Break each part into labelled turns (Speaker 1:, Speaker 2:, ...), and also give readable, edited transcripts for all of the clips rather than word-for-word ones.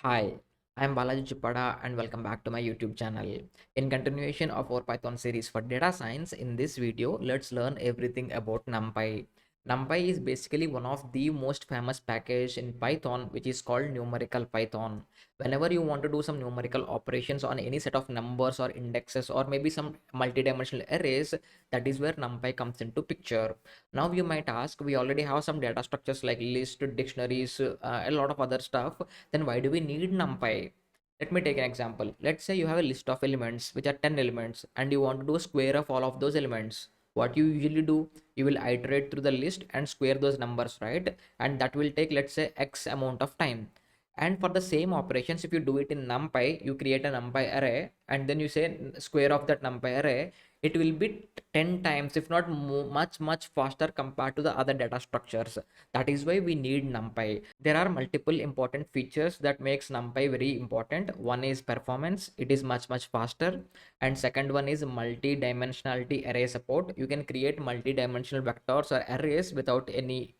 Speaker 1: Hi, I am Balaji Chipada and welcome back to my YouTube channel. In continuation of our Python series for data science, in this video, let's learn everything about Numpy. Numpy is basically one of the most famous package in Python, which is called numerical Python. Whenever you want to do some numerical operations on any set of numbers or indexes or maybe some multidimensional arrays, that is where Numpy comes into picture. Now you might ask, we already have some data structures like list, dictionaries, a lot of other stuff, then why do we need numpy? Let me take an example. Let's say you have a list of elements which are 10 elements and you want to do a square of all of those elements. What you usually do, you will iterate through the list and square those numbers, right? And that will take, let's say, x amount of time. And for the same operations, if you do it in numpy, you create a numpy array and then you say square of that numpy array, it will be 10 times if not much faster compared to the other data structures. That is why we need numpy. There are multiple important features that makes numpy very important. One is performance, it is much faster, and second one is multi-dimensionality array support. You can create multi-dimensional vectors or arrays without any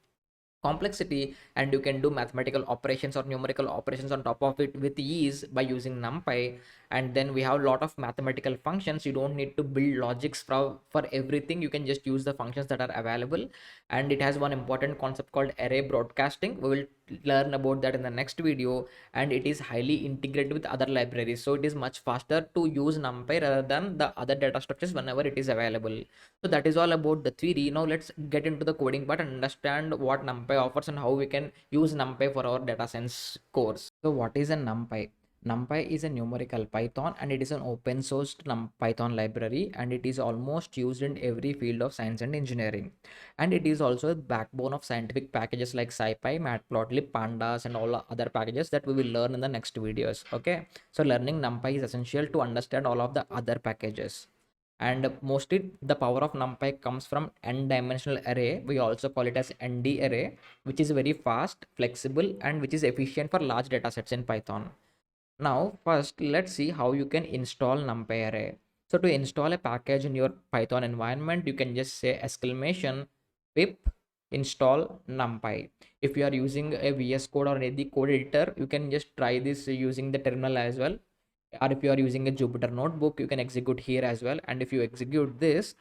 Speaker 1: complexity, and you can do mathematical operations or numerical operations on top of it with ease by using numpy. And then we have a lot of mathematical functions. You don't need to build logics for everything. You can just use the functions that are available. And it has one important concept called array broadcasting. We will learn about that in the next video. And it is highly integrated with other libraries, so it is much faster to use numpy rather than the other data structures whenever it is available. So that is all about the theory. Now let's get into the coding part and understand what NumPy offers and how we can use NumPy for our data science course. So what is a NumPy? NumPy is a numerical Python and it is an open source Python library, and it is almost used in every field of science and engineering. And it is also a backbone of scientific packages like SciPy, Matplotlib, Pandas, and all other packages that we will learn in the next videos. Okay, so learning NumPy is essential to understand all of the other packages. And mostly the power of numpy comes from n dimensional array. We also call it as nd array, which is very fast, flexible, and which is efficient for large data sets in Python. Now first let's see how you can install numpy array. So to install a package in your Python environment, you can just say exclamation pip install numpy. If you are using a VS Code or any code editor, you can just try this using the terminal as well, or if you are using a Jupyter notebook, you can execute here as well. And if you execute this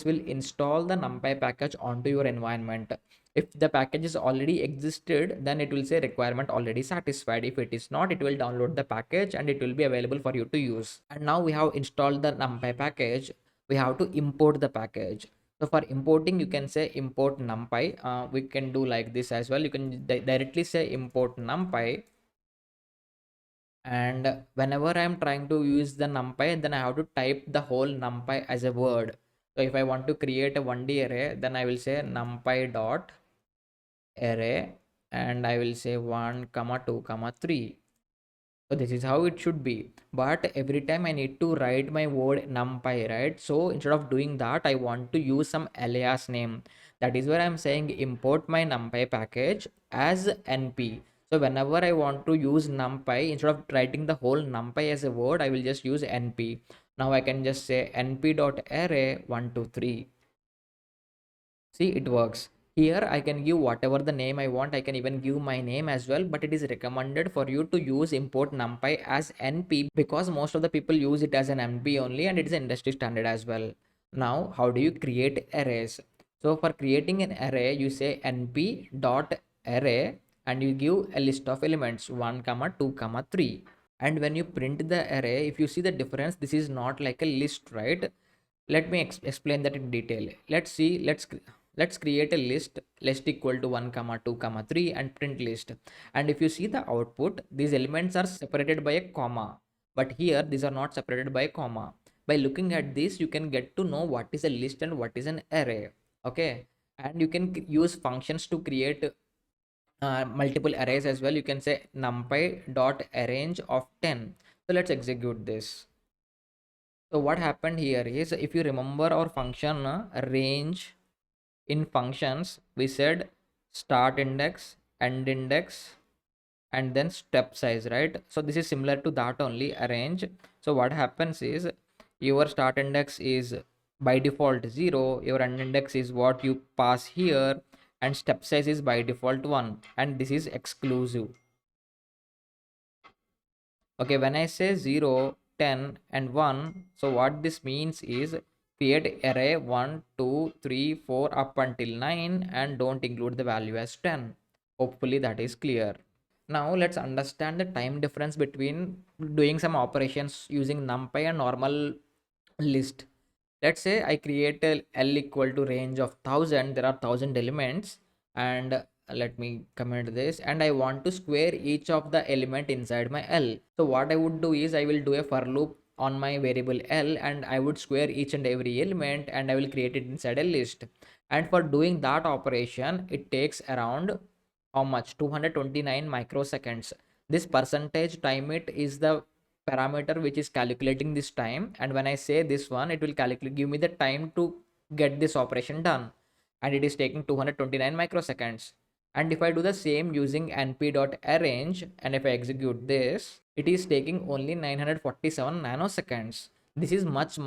Speaker 1: will install the numpy package onto your environment. If the package is already existed, then it will say requirement already satisfied. If it is not, it will download the package and it will be available for you to use. And now we have installed the numpy package. We have to import the package. So for importing, you can say import numpy. We can do like this as well. You can directly say import numpy, and whenever I'm trying to use the numpy, then I have to type the whole numpy as a word. So if I want to create a 1D array, then I will say numpy dot array, and I will say 1 comma 2 comma 3. So this is how it should be, but every time I need to write my word numpy, right? So instead of doing that, I want to use some alias name. That is where I'm saying import my numpy package as np. So whenever I want to use numpy, instead of writing the whole numpy as a word, I will just use np. Now I can just say np dot array 123. See, it works. Here I can give whatever the name I want. I can even give my name as well, but it is recommended for you to use import numpy as np because most of the people use it as an np only, and it is industry standard as well. Now how do you create arrays? So for creating an array, you say np dot array and you give a list of elements 1 comma 2 comma 3. And when you print the array, if you see the difference, this is not like a list, right? Let me explain that in detail. Let's see, let's create a list equal to 1 comma 2 comma 3 and print list. And if you see the output, these elements are separated by a comma, but here these are not separated by a comma. By looking at this, you can get to know what is a list and what is an array. Okay, and you can use functions to create multiple arrays as well. You can say numpy dot arrange of 10. So let's execute this. So what happened here is, if you remember our function range, in functions we said start index, end index, and then step size, right? So this is similar to that only, arrange. So what happens is, your start index is by default 0, your end index is what you pass here, and step size is by default 1, and this is exclusive. Okay, when I say 0, 10, and 1, so what this means is create array 1, 2, 3, 4 up until 9 and don't include the value as 10. Hopefully that is clear. Now let's understand the time difference between doing some operations using NumPy and normal list. Let's say I create a L equal to range of 1000. There are 1000 elements, and let me comment this, and I want to square each of the element inside my L. So what I would do is I will do a for loop on my variable L, and I would square each and every element, and I will create it inside a list. And for doing that operation, it takes around how much? 229 microseconds. This percentage time it is the parameter which is calculating this time, and when I say this one, it will calculate give me the time to get this operation done, and it is taking 229 microseconds. And if I do the same using np.arrange, and if I execute this, it is taking only 947 nanoseconds. This is much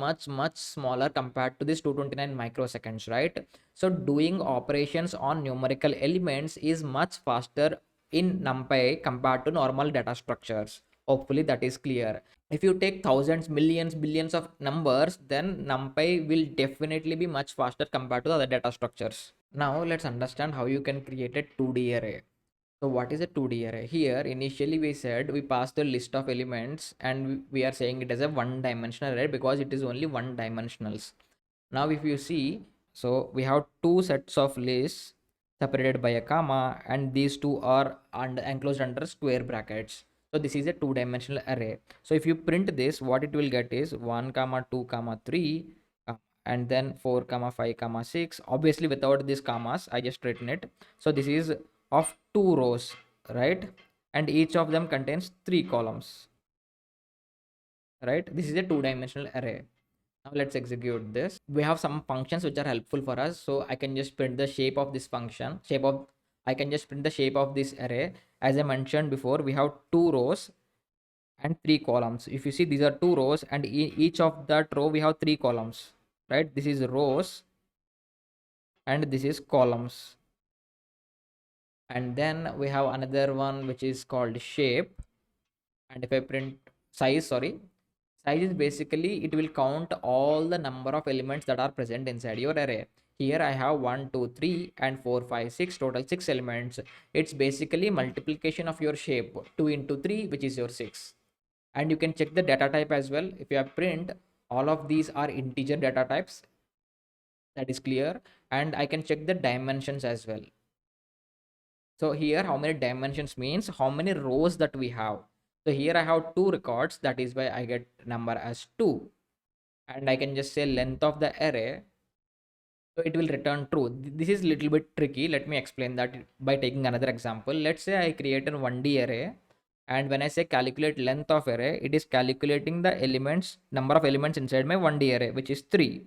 Speaker 1: smaller compared to this 229 microseconds, right? So doing operations on numerical elements is much faster in NumPy compared to normal data structures. Hopefully that is clear. If you take thousands, millions, billions of numbers, then NumPy will definitely be much faster compared to the other data structures. Now let's understand how you can create a 2D array. So what is a 2D array? Here initially we said we passed the list of elements, and we are saying it as a one dimensional array because it is only one dimensionals. Now if you see, so we have two sets of lists separated by a comma, and these two are enclosed under square brackets. So this is a two-dimensional array. So if you print this, what it will get is 1 comma 2 comma 3 and then 4 comma 5 comma 6. Obviously without these commas I just written it. So this is of two rows, right? And each of them contains three columns, right? This is a two-dimensional array. Now let's execute this. We have some functions which are helpful for us. So I can just print the shape of this function, I can just print the shape of this array. As I mentioned before, we have two rows and three columns. If you see, these are two rows, and each of that row we have three columns, right? This is rows and this is columns. And then we have another one which is called shape. And if I print size is basically it will count all the number of elements that are present inside your array. Here I have 1 2 3 and 4 5 6, total 6 elements. It's basically multiplication of your shape, 2 into 3, which is your 6. And you can check the data type as well. If you have print, all of these are integer data types, that is clear. And I can check the dimensions as well. So here how many dimensions means how many rows that we have. So here I have two records, that is why I get number as 2. And I can just say length of the array, so it will return true. This is little bit tricky. Let me explain that by taking another example. Let's say I create a 1D array, and when I say calculate length of array, it is calculating the elements, number of elements inside my 1D array, which is 3.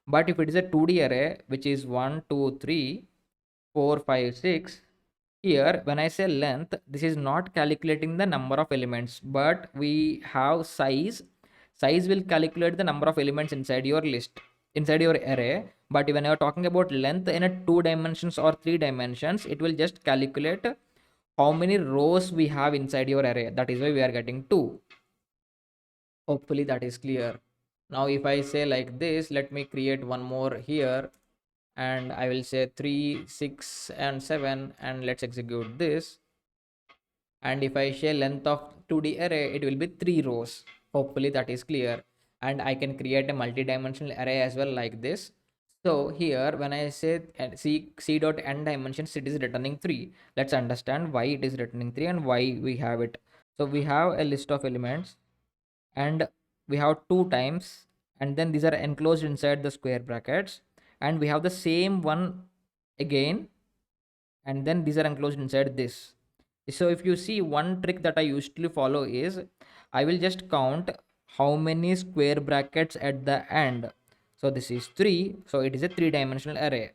Speaker 1: But if it is a 2D array, which is 1 2 3 4 5 6, here when I say length, this is not calculating the number of elements, but we have size will calculate the number of elements inside your list, inside your array. But when you're talking about length in a 2 dimensions or 3 dimensions, it will just calculate how many rows we have inside your array. That is why we are getting 2. Hopefully that is clear. Now if I say like this, let me create one more here, and I will say 3 6 and 7, and let's execute this. And if I say length of 2D array, it will be 3 rows. Hopefully that is clear. And I can create a multi-dimensional array as well, like this. So here when I say c dot n dimensions, it is returning 3. Let's understand why it is returning 3 and why we have it. So we have a list of elements, and we have 2 times, and then these are enclosed inside the square brackets, and we have the same one again, and then these are enclosed inside this. So if you see, one trick that I usually follow is I will just count how many square brackets at the end. So this is 3, so it is a 3-dimensional array.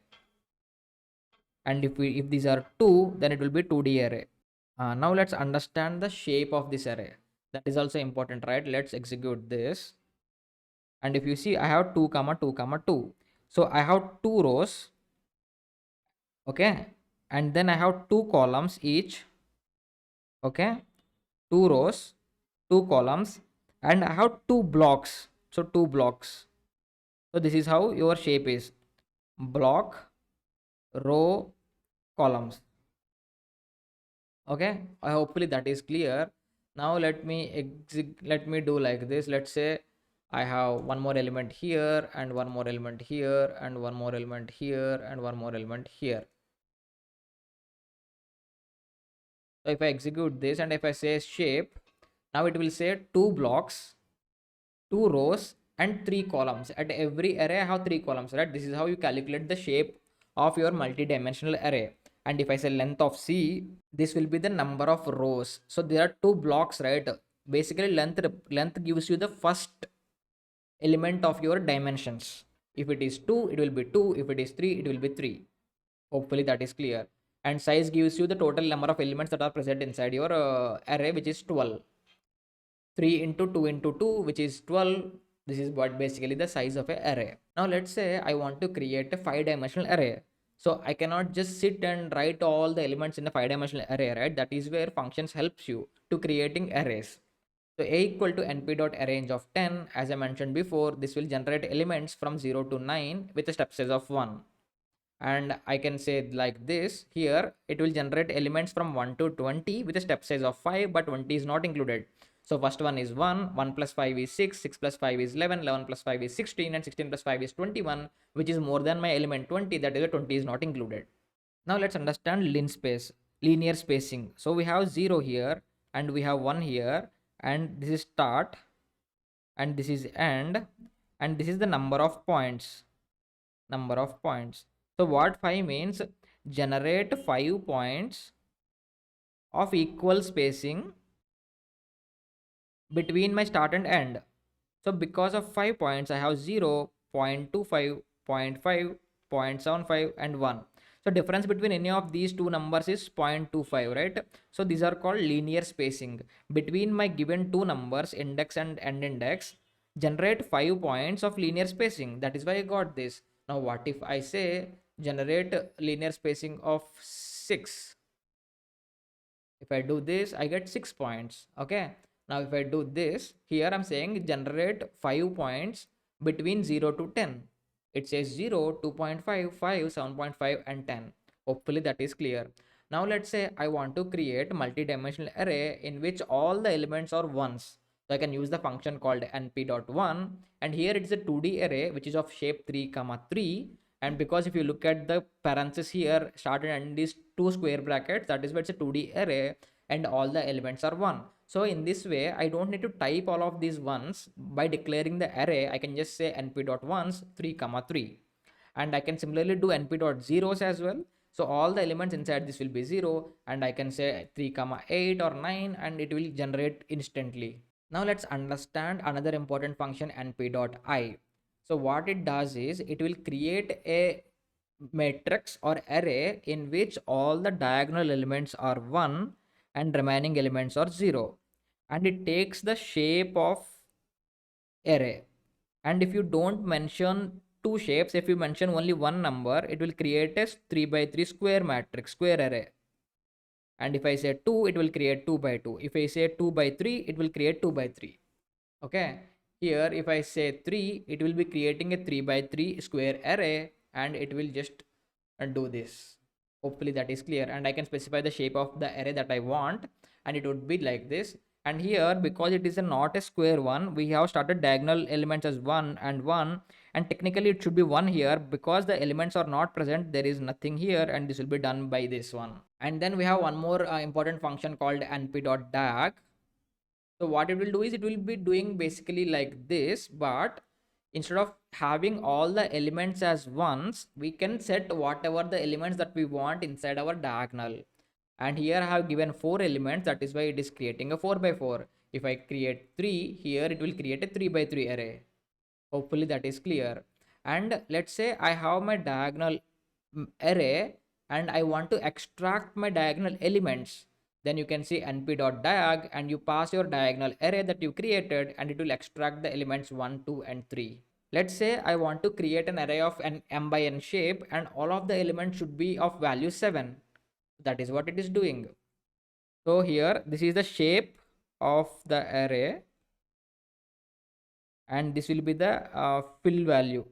Speaker 1: And if these are 2, then it will be 2D array. Now let's understand the shape of this array. That is also important, right? Let's execute this. And if you see, I have 2 comma 2 comma 2. So I have 2 rows, okay, and then I have 2 columns each, okay, 2 rows, two columns, and I have two blocks. So two blocks. So this is how your shape is: block, row, columns. Okay, I hopefully that is clear. Now let me do like this. Let's say I have one more element here, and one more element here, and one more element here, and one more element here. So if I execute this and if I say shape, now it will say two blocks, two rows, and three columns. At every array, I have three columns, right? This is how you calculate the shape of your multi-dimensional array. And if I say length of C, this will be the number of rows. So there are two blocks, right? Basically, length gives you the first element of your dimensions. If it is 2, it will be 2. If it is 3, it will be 3. Hopefully that is clear. And size gives you the total number of elements that are present inside your array, which is 12. 3 into 2 into 2, which is 12. This is what basically the size of an array. Now let's say I want to create a 5-dimensional array. So I cannot just sit and write all the elements in a 5-dimensional array, right? That is where functions helps you to creating arrays. So a equal to np.arrange of 10. As I mentioned before, this will generate elements from 0 to 9 with a step size of 1. And I can say like this here, it will generate elements from 1 to 20 with a step size of 5, but 20 is not included. So first one is 1 plus 5 is 6, 6 plus 5 is 11, 11 plus 5 is 16, and 16 plus 5 is 21, which is more than my element 20, that is a 20 is not included. Now let's understand linear spacing. So we have 0 here, and we have 1 here, and this is start, and this is end, and this is the number of points. So what 5 means: generate 5 points of equal spacing between my start and end. So because of 5 points, I have 0, 0.25, 0.5, 0.75, and 1. So difference between any of these two numbers is 0.25, right? So these are called linear spacing. Between my given two numbers, index and end index, generate 5 points of linear spacing. That is why I got this. Now what if I say generate linear spacing of 6? If I do this, I get 6 points. Okay. Now if I do this, here I'm saying generate 5 points between 0 to 10. It says 0, 2.5, 5, 7.5, and 10. Hopefully that is clear. Now let's say I want to create multi-dimensional array in which all the elements are ones. So I can use the function called np.1, and here it's a 2D array which is of shape 3 comma 3. And because if you look at the parenthesis here, start and end is two square brackets, that is why it's a 2D array, and all the elements are 1. So in this way, I don't need to type all of these ones. By declaring the array, I can just say np.ones 3 comma 3, and I can similarly do np.zeros as well. So all the elements inside this will be 0, and I can say 3 comma 8 or 9, and it will generate instantly. Now let's understand another important function, np.I. So what it does is it will create a matrix or array in which all the diagonal elements are 1 and remaining elements are 0, and it takes the shape of array. And if you don't mention two shapes, if you mention only one number, it will create a 3 by 3 square array. And if I say 2, it will create 2 by 2. If I say 2 by 3, it will create 2 by 3. Okay, here if I say 3, it will be creating a 3 by 3 square array, and it will just do this. Hopefully that is clear, and I can specify the shape of the array that I want, and it would be like this. And here, because it is not a square one, we have started diagonal elements as 1 and 1, and technically it should be 1 here. Because the elements are not present, there is nothing here, and this will be done by this one. And then we have one more important function called np.dag. So what it will do is it will be doing basically like this, but instead of having all the elements as ones, we can set whatever the elements that we want inside our diagonal. And here I have given 4 elements, that is why it is creating a 4 by 4. If I create 3 here, it will create a 3 by 3 array. Hopefully that is clear. And let's say I have my diagonal array, and I want to extract my diagonal elements. Then you can see np.diag, and you pass your diagonal array that you created, and it will extract the elements 1, 2, and 3. Let's say I want to create an array of an m by n shape, and all of the elements should be of value 7. That is what it is doing. So here, this is the shape of the array, and this will be the fill value.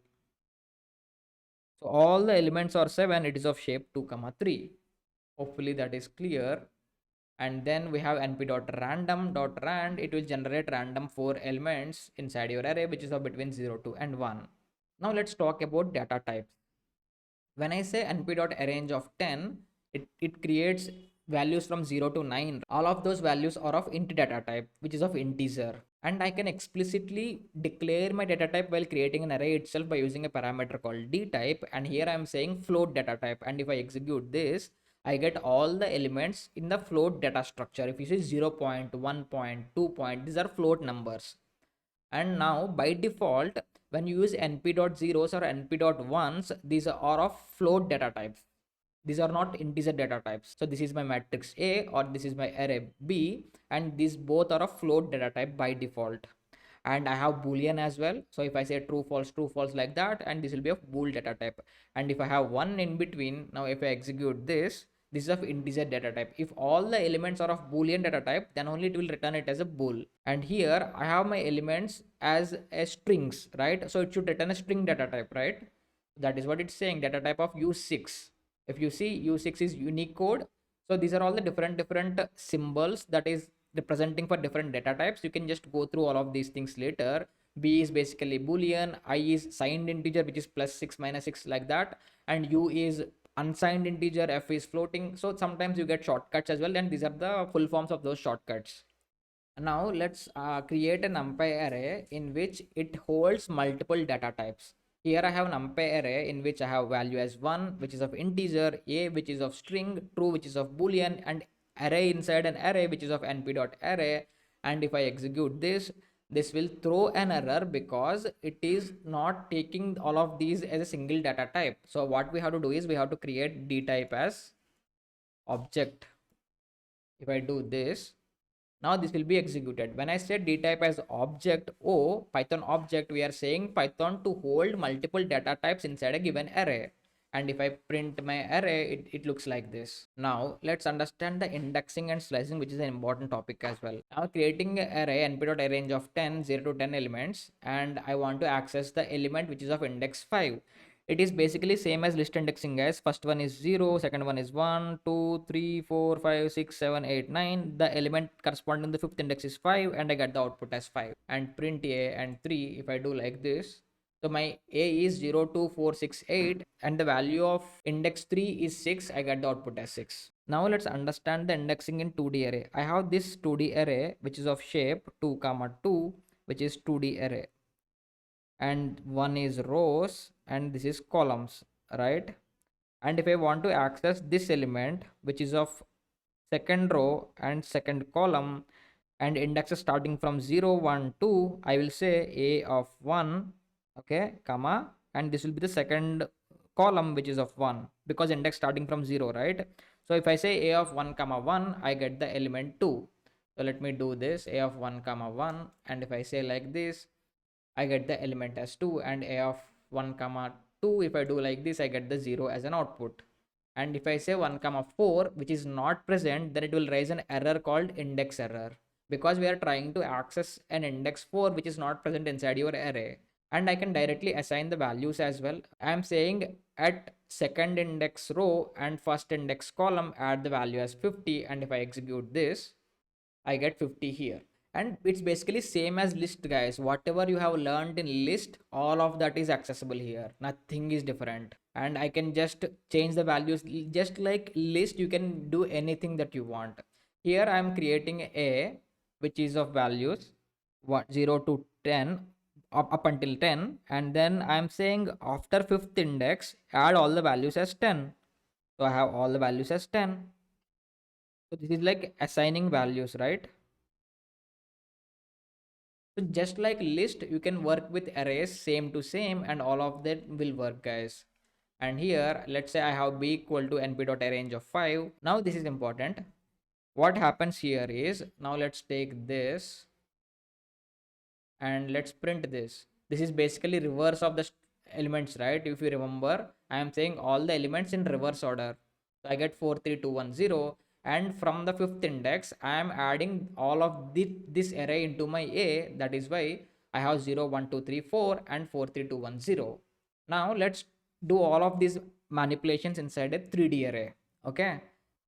Speaker 1: So all the elements are 7, it is of shape 2 comma 3. Hopefully that is clear. And then we have np.random.rand. It will generate random 4 elements inside your array, which is of between 0, 2 and 1. Now let's talk about data types. When I say np.arrange of 10, it creates values from 0 to 9. All of those values are of int data type, which is of integer. And I can explicitly declare my data type while creating an array itself by using a parameter called dtype. And here I'm saying float data type. And if I execute this, I get all the elements in the float data structure. If you see 0 point, 1 point, 2 point, these are float numbers. And now by default, when you use np.zeros or np.ones, these are of float data types. These are not integer data types. So this is my matrix A or this is my array B, and these both are of float data type by default. And I have boolean as well. So if I say true false like that, and this will be of bool data type. And if I have one in between, now if I execute this is of integer data type. If all the elements are of boolean data type, then only it will return it as a bool. And here I have my elements as a strings, right? So it should return a string data type, right? That is what it's saying, data type of u6. If you see, u6 is Unicode. So these are all the different symbols that is representing for different data types. You can just go through all of these things later. B is basically boolean, I is signed integer, which is +6 -6 like that, and u is unsigned integer, f is floating. So sometimes you get shortcuts as well, and these are the full forms of those shortcuts. Now let's create a numpy array in which it holds multiple data types. Here I have numpy array in which I have value as 1, which is of integer, a which is of string, true which is of boolean, and array inside an array which is of np.array. And if I execute this will throw an error because it is not taking all of these as a single data type. So what we have to do is we have to create dtype as object. If I do this, now this will be executed. When I say dtype as object o python object, we are saying python to hold multiple data types inside a given array. And if I print my array, it looks like this. Now let's understand the indexing and slicing, which is an important topic as well. Now creating an array np.arrange of 10 0 to 10 elements, and I want to access the element which is of index 5. It is basically same as list indexing, guys. First one is 0, second one is 1, 2, 3, 4, 5, 6, 7, 8, 9. The element corresponding to the fifth index is 5, and I get the output as 5. And print a and 3, if I do like this, so my a is 0, 2, 4, 6, 8, and the value of index 3 is 6. I get the output as 6. Now let's understand the indexing in 2D array. I have this 2D array which is of shape 2 comma 2, which is 2D array, and one is rows and this is columns, right? And if I want to access this element which is of second row and second column and indexes starting from 0 1 2, I will say a of 1, okay, comma, and this will be the second column which is of 1 because index starting from 0, right? So if I say a of 1 comma 1, I get the element 2. So let me do this, a of 1 comma 1, and if I say like this, I get the element as 2, and a of 1 comma 2, if I do like this, I get the 0 as an output. And if I say 1 comma 4, which is not present, then it will raise an error called index error, because we are trying to access an index 4 which is not present inside your array. And I can directly assign the values as well. I am saying at second index row and first index column add the value as 50, and if I execute this, I get 50 here. And it's basically same as list, guys. Whatever you have learned in list, all of that is accessible here. Nothing is different. And I can just change the values. Just like list, you can do anything that you want. Here I am creating a which is of values 0 to 10, up until 10, and then I am saying after fifth index add all the values as 10. So I have all the values as 10. So this is like assigning values, right? So just like list, you can work with arrays same to same, and all of that will work, guys. And here, let's say I have b equal to np.arrange of 5. Now this is important. What happens here is, now let's take this and let's print this. This is basically reverse of the elements, right? If you remember, I am saying all the elements in reverse order. So I get 4 3 2 1 0. and from the fifth index I am adding all of this array into my A. That is why I have 0 1 2 3 4 and 4 3 2 1 0. Now let's do all of these manipulations inside a 3D array. Okay,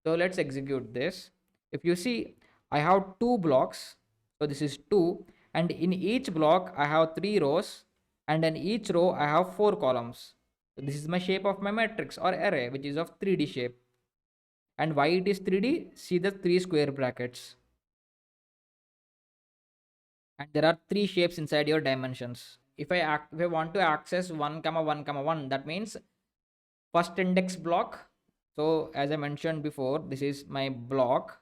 Speaker 1: so let's execute this. If you see, I have two blocks, so this is 2, and in each block I have 3 rows, and in each row I have 4 columns. So this is my shape of my matrix or array, which is of 3D shape. And why it is 3D? See the 3 square brackets, and there are 3 shapes inside your dimensions. If I want to access 1 comma 1 comma 1, that means first index block. So as I mentioned before, this is my block,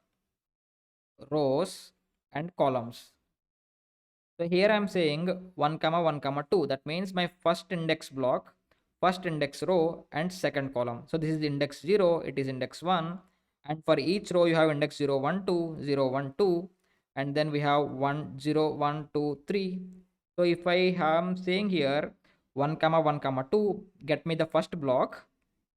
Speaker 1: rows and columns. So here I'm saying 1 comma 1 comma 2. That means my first index block, first index row and second column. So this is index 0, it is index 1, and for each row you have index 0 1 2 0 1 2, and then we have 1 0 1 2 3. So if I am saying here 1 comma 1 comma 2, get me the first block,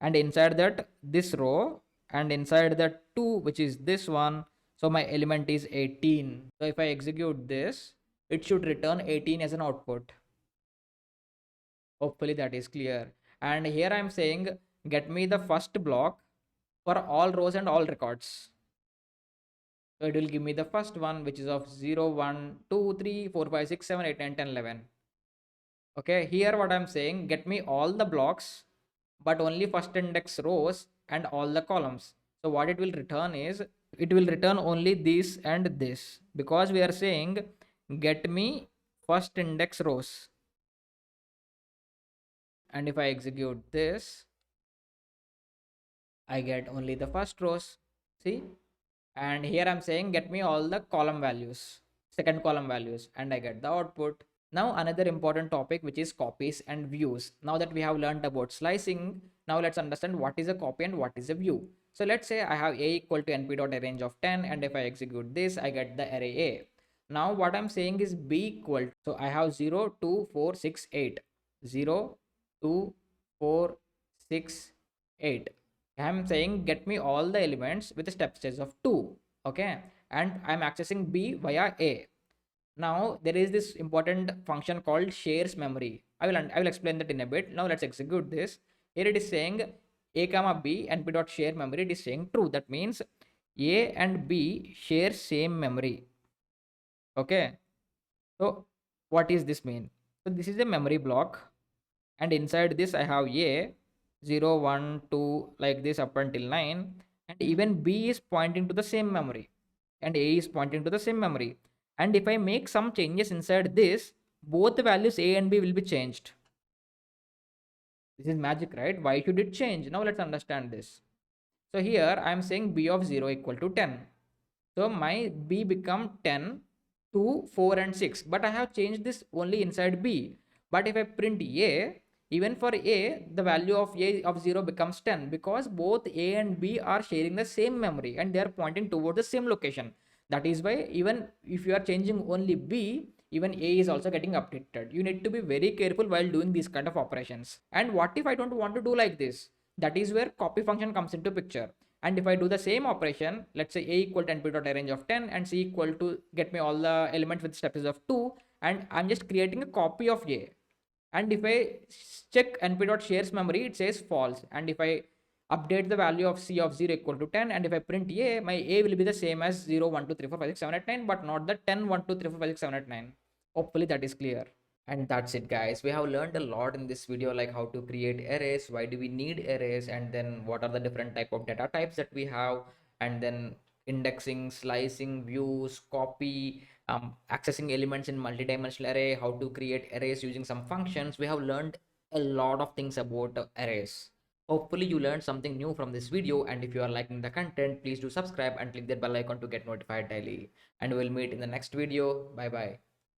Speaker 1: and inside that this row, and inside that 2, which is this one, so my element is 18. So if I execute this, it should return 18 as an output. Hopefully that is clear. And here I'm saying get me the first block for all rows and all records. So it will give me the first one, which is of 0 1 2 3 4 5 6 7 8 9 10 11. Okay, here what I'm saying, get me all the blocks but only first index rows and all the columns. So what it will return is, it will return only this and this, because we are saying get me first index rows. And if I execute this, I get only the first rows. See, and here I'm saying get me all the column values, second column values, and I get the output. Now another important topic, which is copies and views. Now that we have learned about slicing, now let's understand what is a copy and what is a view. So let's say I have a equal to np.arrange of 10, and if I execute this, I get the array A. Now what I'm saying is b equal, so I have 0 2 4 6 8, 0 2 4 6 8. I'm saying get me all the elements with a step size of 2. Okay, and I'm accessing b via A. Now there is this important function called shares memory. I will explain that in a bit. Now let's execute this. Here it is saying a comma b np.share memory. It is saying true. That means a and b share same memory. Okay, so what is this mean? So this is a memory block, and inside this I have a 0 1 2 like this up until 9, and even b is pointing to the same memory, and a is pointing to the same memory. And if I make some changes inside this, both the values a and b will be changed. This is magic, right? Why should it change? Now let's understand this. So here I am saying b of 0 equal to 10. So my b become 10, 2, 4 and 6, but I have changed this only inside b. But if I print a, even for a, the value of a of 0 becomes 10, because both a and b are sharing the same memory and they are pointing toward the same location. That is why even if you are changing only b, even a is also getting updated. You need to be very careful while doing these kind of operations. And what if I don't want to do like this? That is where copy function comes into picture. And if I do the same operation, let's say a equal to np.arrange of 10 and c equal to get me all the elements with steps of 2, and I'm just creating a copy of a. And if I check np.shares memory, it says false. And if I update the value of c of 0 equal to 10, and if I print a, my a will be the same as 0 1 2 3 4 5 6 7 8 9, but not the 10 1 2 3 4 5 6 7 8 9. Hopefully that is clear. And that's it, guys. We have learned a lot in this video, like how to create arrays, why do we need arrays, and then what are the different type of data types that we have, and then indexing, slicing, views, copy, accessing elements in multidimensional array, how to create arrays using some functions. We have learned a lot of things about arrays. Hopefully you learned something new from this video, and if you are liking the content, please do subscribe and click that bell icon to get notified daily. And we'll meet in the next video. Bye bye.